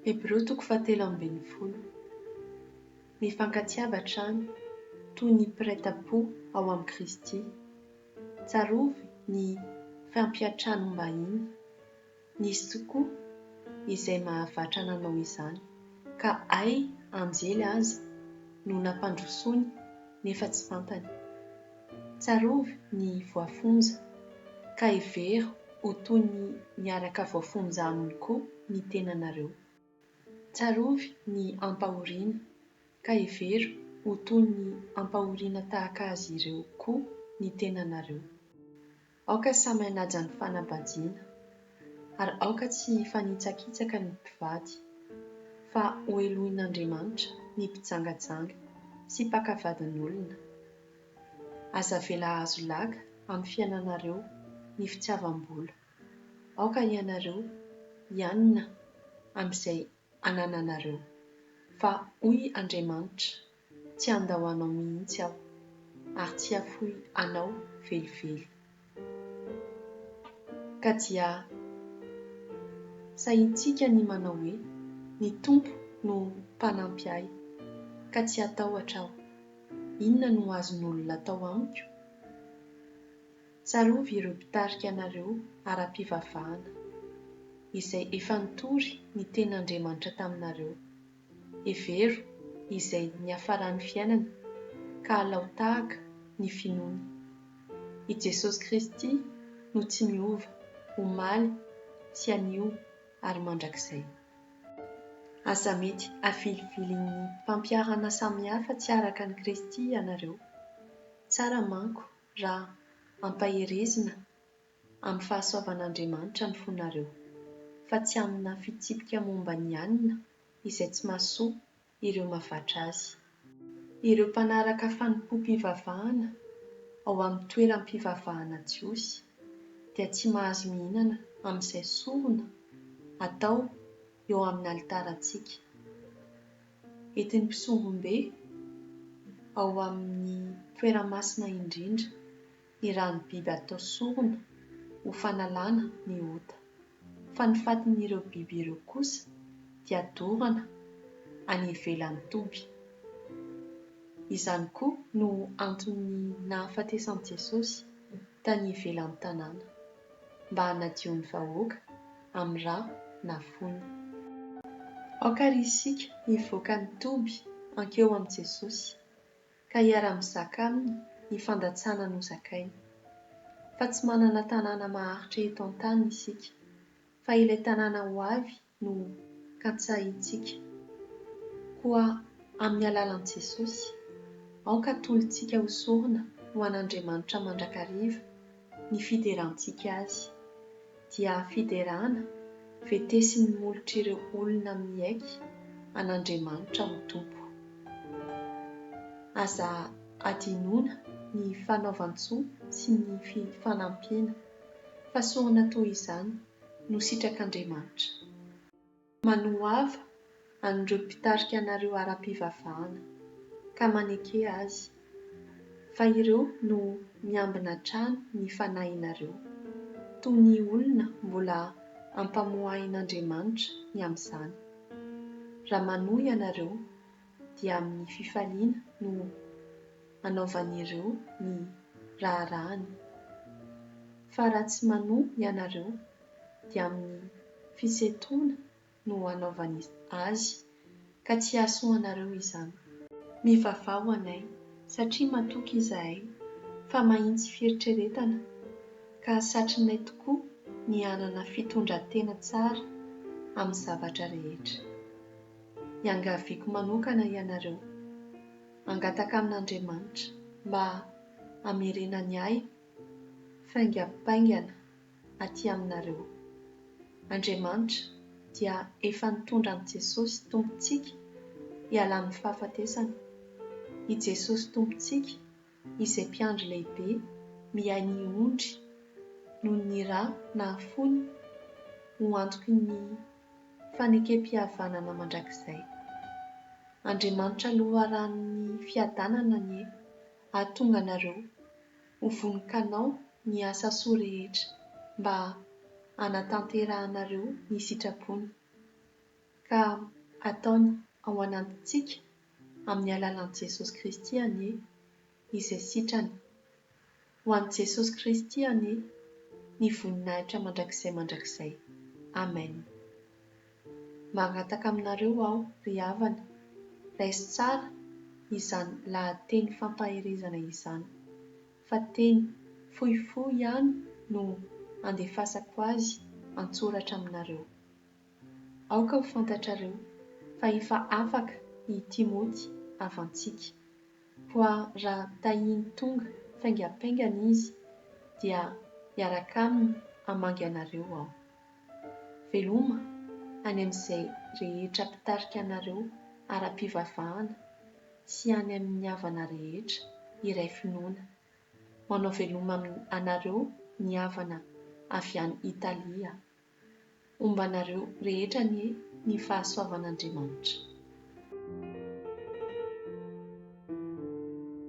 Hebreo 13:20. Mifankatiavatra any toy ny mpiray-tam-po ao amin'ny Kristy. Tsarovy ny fampiatranom-bahiny. Nisy tokoa izay mahavatra nanao izany, ka ay anjely aza no nampandrosoany nefa tsy fantany. Tsarovy ny voafonja, ka hevery ho toy ny miaraka voafonja aminy koa ny tenanareo. Tsarovy ny ampahoriana, ka hevery ho toy ny ampahoriana tahaka azy ireo koa ny tenanareo. Aoka samy hanaja ny fanambadiana, ary aoka tsy fanitsakitsaka ny mpivady, fa ho elohin'Andriamanitra ny mpijangajanga sy mpakavadin'olona. Aza vela azo laga amin'ny fiainanareo ny fitiavam-bola. Aoka ianareo hianina amin'izay anananareo, fa hoy Andriamanitra, tsy andao anao mihitsy aho, ary tsy afoy anao velively. Ka dia sahintsika ny manao hoe ny Tompo no mpanampy ahy, ka tsy atahotra aho. Inona no azon'olona atao amiko? Tsarovy ireo mpitarika anareo ara-pivavahana, izay efa nitory ny ten'Andriamanitra taminareo. Hevero izay niafaran'ny fiainana, ka alao tahaka ny finoany. I Jesosy Kristy no tsy miova, omaly, tsy anio ary mandrakizay. Aza mety avilivily ny mpampiarana samihafa tsy araka ny Kristy ianareo. Tsara manko raha ampaherezina amin'ny fahasoavan'Andriamanitra ny fonareo, fa tsy amina fitsipika momba ny anina izay tsy mahasoa ireo mahavatra azy. Ireo mpanaraka fanompoam-pivavahana ao amin'ny toeram-pivavahana jiosy dia tsy mahazo mihinana amin'izay sorona atao eo amin'ny alitarantsika. Entin'ny mpisombom-be ao amin'ny toeramasina indrindra ny rano biby atao sorona ho fanalana ny ota, fa ny fatin'ireo biby ireo kosa dia dorana any ivelan'ny toby. Izany koa no antony nahafatesan'i Jesosy tany ivelan'ny tanàna, mba hanadio ny vahoaka amin'ny rà na fony. Aoka ry isika hivoaka ny toby ankeo amin'i Jesosy, ka hiara-mizaka aminy ny fandatsana nozakainy. Fa tsy manana tanàna maharitra eto an-tany isika, fa ilay tanàna ho avy no katsahintsika. Koa amin'ny alalan'i Jesosy, aoka tolontsika ho sorona ho an'Andriamanitra mandrakariva ny fiderantsika azy, dia fiderana vetesin'ny molotra ireo olona miaiky an'Andriamanitra ho Tompo. Aza adinoana ny fanaovan-tsoa sy ny fanampiana, fa sorona toy izany no sitrak'Andriamanitra. Manohava an'ireo mpitarika anareo ara-pivavahana, ka maneke azy, fa ireo no miambina hatrany ny fanahinareo, toy ny olona mbola ampamoahin'Andriamanitra ny amin'izany. Raha manohy ianareo dia amin'ny fifaliana no anaovan'ireo ny raharahany, fa raha tsy manohy ianareo dia amin'ny fisetroana no anaovany azy, ka tsy ahasoanareo izany. Mivavao anay, satria matoky izahay fa mahitsy fieritreretana, ka satrinay tokoa ny hanana fitondran-tena tsara amin'ny zavatra rehetra. Iangaviako manokana ianareo, angataka amin'Andriamanitra mba hamerenany ahy faingampaingana aty aminareo. Andriamanitra dia efa nitondra an'i Jesosy Tompontsika hiala amin'ny fahafatesana. I Jesosy Tompontsika izay mpiandry lehibe mihay ny ondry noho ny rà na fony ho antoky ny fanekem-pihavanana mandrakizay. Andriamanitra loharan'ny fiadanana ny ahatonga anareo ho vonin-kanao ny asa soa rehetra mba hanatanterahanareo ny sitrapony. ka ataony ao anatitsika amin'ny alalan'i Jesosy Kristy anie izay sitrany. Ho an'i Jesosy Kristy anie ny voninahitra mandrakizay. Amen. Mangataka aminareo aho ry havana, raisy tsara izany lahateny fampahirizana izany, fa teny fohifohy ihany no andefasako azy an-tsoratra aminareo. Aoka ho fantatrareo fa efa afaka i Timoty havantsika, koa raha tahiny tonga faingapaingana izy dia hiaraka aminy hamangy anareo aho. Veloma any amin'izay rehetra mpitarika anareo ara-pivavahana sy any amin'ny havana rehetra iray finoana. Manao veloma anareo ny havana avy any Italia. Ombanareo rehetra ny fahasoavan'Andriamanitra.